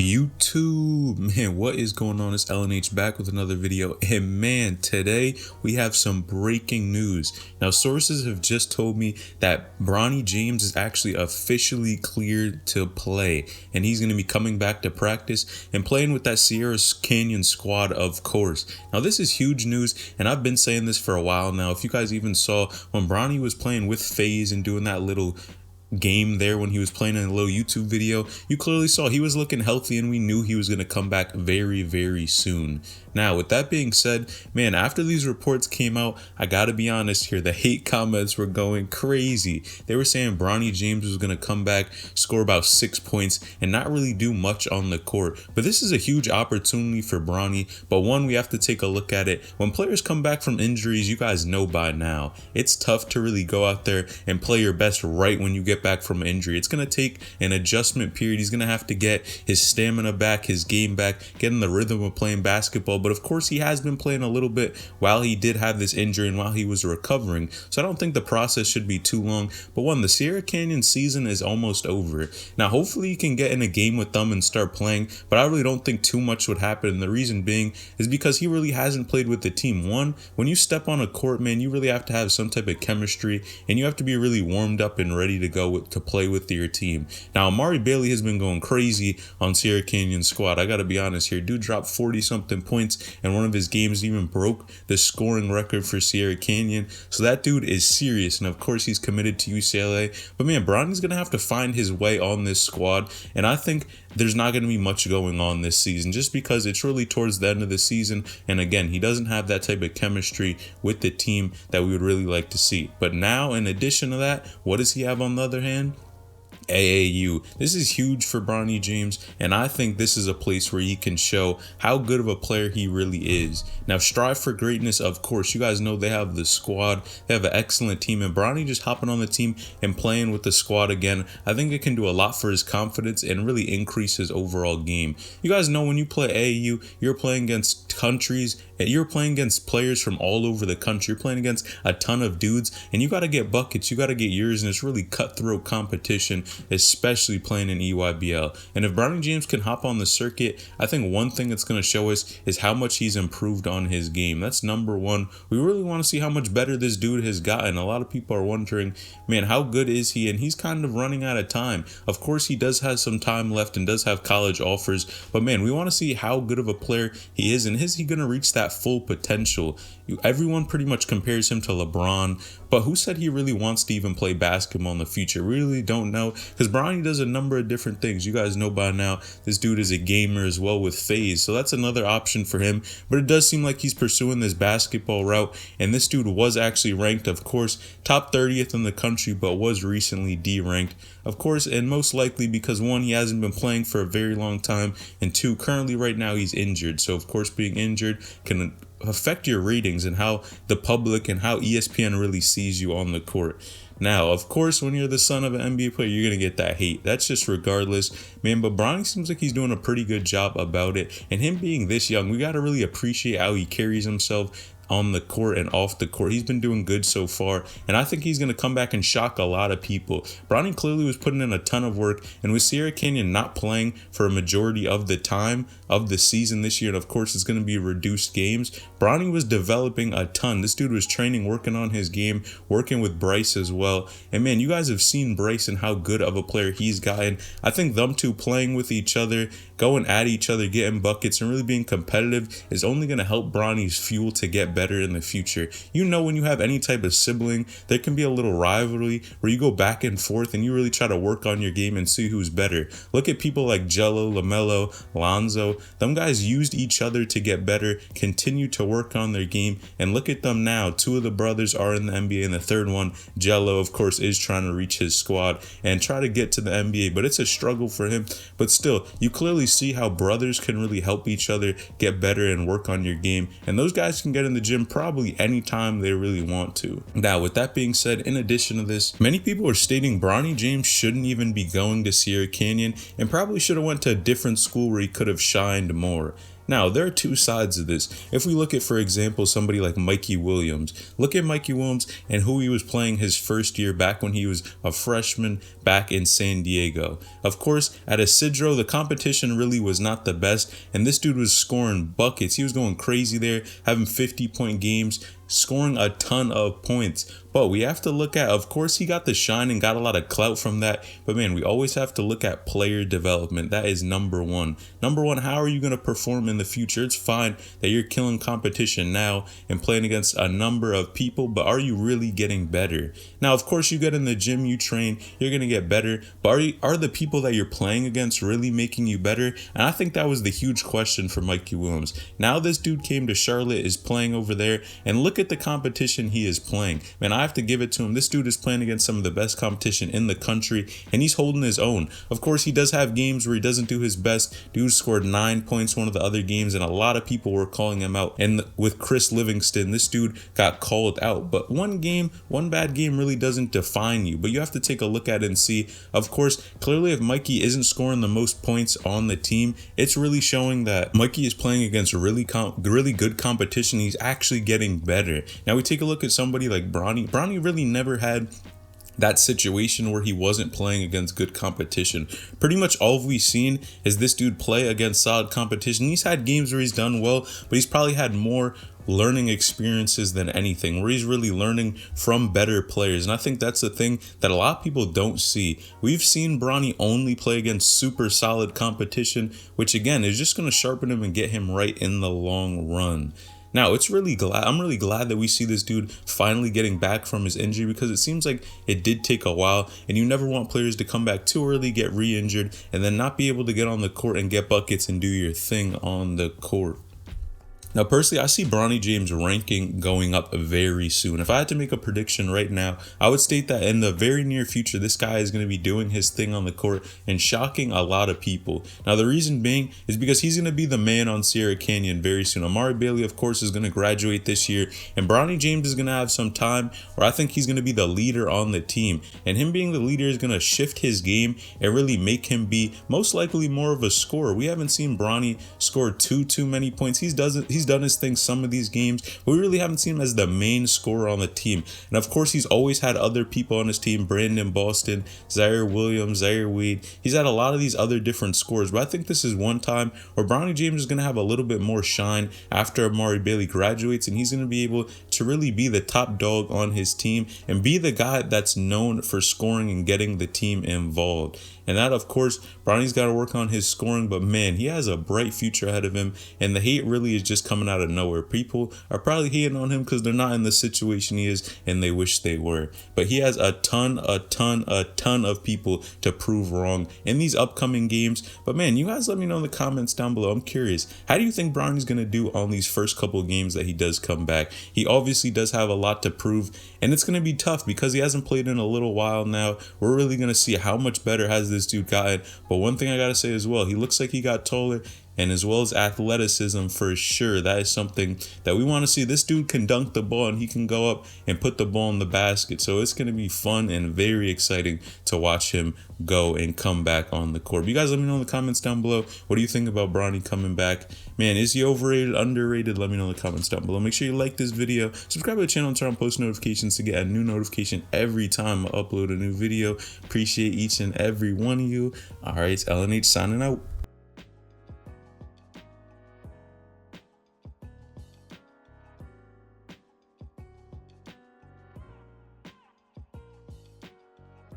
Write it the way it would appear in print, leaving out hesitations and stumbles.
YouTube, man, what is going on? It's LNH back with another video, and man, today we have some breaking news. Now, sources have just told me that Bronny James is actually officially cleared to play, and he's going to be coming back to practice and playing with that Sierra Canyon squad, of course. Now, this is huge news, and I've been saying this for a while now. If you guys even saw when Bronny was playing with FaZe and doing that little game there when he was playing in a little YouTube video, you clearly saw he was looking healthy, and we knew he was going to come back very, very soon. Now, with that being said, man, after these reports came out, I gotta be honest here, the hate comments were going crazy. They were saying Bronny James was going to come back, score about 6 points, and not really do much on the court. But this is a huge opportunity for Bronny. But one, we have to take a look at it. When players come back from injuries, you guys know by now, it's tough to really go out there and play your best right when you get back from injury. It's going to take an adjustment period. He's going to have to get his stamina back, his game back, get in the rhythm of playing basketball. But of course, he has been playing a little bit while he did have this injury and while he was recovering. So I don't think the process should be too long. But one, the Sierra Canyon season is almost over. Now, hopefully he can get in a game with them and start playing, but I really don't think too much would happen. And the reason being is because he really hasn't played with the team. One, when you step on a court, man, you really have to have some type of chemistry, and you have to be really warmed up and ready to go to play with your team. Now, Amari Bailey has been going crazy on Sierra Canyon squad. I gotta be honest here. Dude dropped 40-something points in one of his games, even broke the scoring record for Sierra Canyon. So that dude is serious, and of course he's committed to UCLA. But man, Bronny's gonna have to find his way on this squad, and I think there's not going to be much going on this season just because it's really towards the end of the season, and again, he doesn't have that type of chemistry with the team that we would really like to see. But now, in addition to that, what does he have on the other hand? AAU. This is huge for Bronny James, and I think this is a place where he can show how good of a player he really is. Now, strive for greatness, of course. You guys know they have the squad. They have an excellent team, and Bronny just hopping on the team and playing with the squad again, I think it can do a lot for his confidence and really increase his overall game. You guys know when you play AAU, you're playing against countries, and you're playing against players from all over the country. You're playing against a ton of dudes, and you got to get buckets. You got to get yours, and it's really cutthroat competition, especially playing in EYBL. And if Bronny James can hop on the circuit, I think one thing that's going to show us is how much he's improved on his game. That's number one. We really want to see how much better this dude has gotten. A lot of people are wondering, man, how good is he? And he's kind of running out of time. Of course, he does have some time left and does have college offers, but man, we want to see how good of a player he is, and is he going to reach that full potential? Everyone pretty much compares him to LeBron, but who said he really wants to even play basketball in the future? We really don't know, because Bronny does a number of different things. You guys know by now, this dude is a gamer as well with FaZe, so that's another option for him. But it does seem like he's pursuing this basketball route, and this dude was actually ranked, of course, top 30th in the country, but was recently D-ranked, of course, and most likely because one, he hasn't been playing for a very long time, and two, currently right now he's injured. So of course, being injured can affect your ratings and how the public and how ESPN really sees you on the court. Now, of course, when you're the son of an NBA player, you're going to get that hate. That's just regardless, man. But Bronny seems like he's doing a pretty good job about it. And him being this young, we got to really appreciate how he carries himself on the court and off the court. He's been doing good so far, and I think he's going to come back and shock a lot of people. Bronny clearly was putting in a ton of work, and with Sierra Canyon not playing for a majority of the time of the season this year, and of course it's going to be reduced games, Bronny was developing a ton. This dude was training, working on his game, working with Bryce as well. And man, you guys have seen Bryce and how good of a player he's gotten. I think them two playing with each other, going at each other, getting buckets, and really being competitive is only going to help Bronny's fuel to get better in the future. You know, when you have any type of sibling, there can be a little rivalry where you go back and forth and you really try to work on your game and see who's better. Look at people like Jello, LaMelo, Lonzo. Them guys used each other to get better, continue to work on their game, and look at them now. Two of the brothers are in the NBA, and the third one, Jello, of course, is trying to reach his squad and try to get to the NBA, but it's a struggle for him. But still, you clearly see how brothers can really help each other get better and work on your game, and those guys can get in the gym probably anytime they really want to. Now, with that being said, in addition to this, many people are stating Bronny James shouldn't even be going to Sierra Canyon and probably should have went to a different school where he could have shined more. Now, there are two sides of this. If we look at, for example, somebody like Mikey Williams, look at Mikey Williams and who he was playing his first year back when he was a freshman back in San Diego. Of course, at Isidro, the competition really was not the best, and this dude was scoring buckets. He was going crazy there, having 50-point games, scoring a ton of points. But we have to look at, of course, he got the shine and got a lot of clout from that. But man, we always have to look at player development. That is number one. Number one, how are you going to perform in the future? It's fine that you're killing competition now and playing against a number of people, but are you really getting better? Now, of course, you get in the gym, you train, you're going to get better. But are the people that you're playing against really making you better? And I think that was the huge question for Mikey Williams. Now this dude came to Charlotte, is playing over there, and look at the competition he is playing. Man, I have to give it to him. This dude is playing against some of the best competition in the country, and he's holding his own. Of course, he does have games where he doesn't do his best. Dude scored 9 points one of the other games, and a lot of people were calling him out. And with Chris Livingston, this dude got called out. But one bad game really doesn't define you. But you have to take a look at it and see, of course, clearly if Mikey isn't scoring the most points on the team, it's really showing that Mikey is playing against really good competition. He's actually getting better. Now we take a look at somebody like Bronny. Bronny really never had that situation where he wasn't playing against good competition. Pretty much all we've seen is this dude play against solid competition. He's had games where he's done well, but he's probably had more learning experiences than anything, where he's really learning from better players. And I think that's the thing that a lot of people don't see. We've seen Bronny only play against super solid competition, which again is just going to sharpen him and get him right in the long run. Now, I'm really glad that we see this dude finally getting back from his injury, because it seems like it did take a while, and you never want players to come back too early, get re-injured, and then not be able to get on the court and get buckets and do your thing on the court. Now, personally, I see Bronny James' ranking going up very soon. If I had to make a prediction right now, I would state that in the very near future, this guy is going to be doing his thing on the court and shocking a lot of people. Now, the reason being is because he's going to be the man on Sierra Canyon very soon. Amari Bailey, of course, is going to graduate this year, and Bronny James is going to have some time where I think he's going to be the leader on the team. And him being the leader is going to shift his game and really make him be most likely more of a scorer. We haven't seen Bronny score too many points. He's done his thing some of these games, but we really haven't seen him as the main scorer on the team. And of course, he's always had other people on his team: Brandon Boston, Zaire Williams, Zaire Wade. He's had a lot of these other different scorers, but I think this is one time where Bronny James is going to have a little bit more shine after Amari Bailey graduates, and he's going to be able to really be the top dog on his team and be the guy that's known for scoring and getting the team involved. And that, of course, Bronny's got to work on his scoring, but man, he has a bright future ahead of him, and the hate really is just coming out of nowhere. People are probably hating on him because they're not in the situation he is, and they wish they were. But he has a ton of people to prove wrong in these upcoming games. But man, you guys let me know in the comments down below. I'm curious, how do you think Bronny's going to do on these first couple of games that he does come back? He obviously does have a lot to prove, and it's going to be tough because he hasn't played in a little while now. We're really going to see how much better has this dude gotten. But one thing I gotta say as well, he looks like he got taller, and as well as athleticism for sure. That is something that we want to see. This dude can dunk the ball, and he can go up and put the ball in the basket. So it's going to be fun and very exciting to watch him go and come back on the court. But you guys let me know in the comments down below. What do you think about Bronny coming back? Man, is he overrated, underrated? Let me know in the comments down below. Make sure you like this video, subscribe to the channel, and turn on post notifications to get a new notification every time I upload a new video. Appreciate each and every one of you. All right, it's LNH signing out.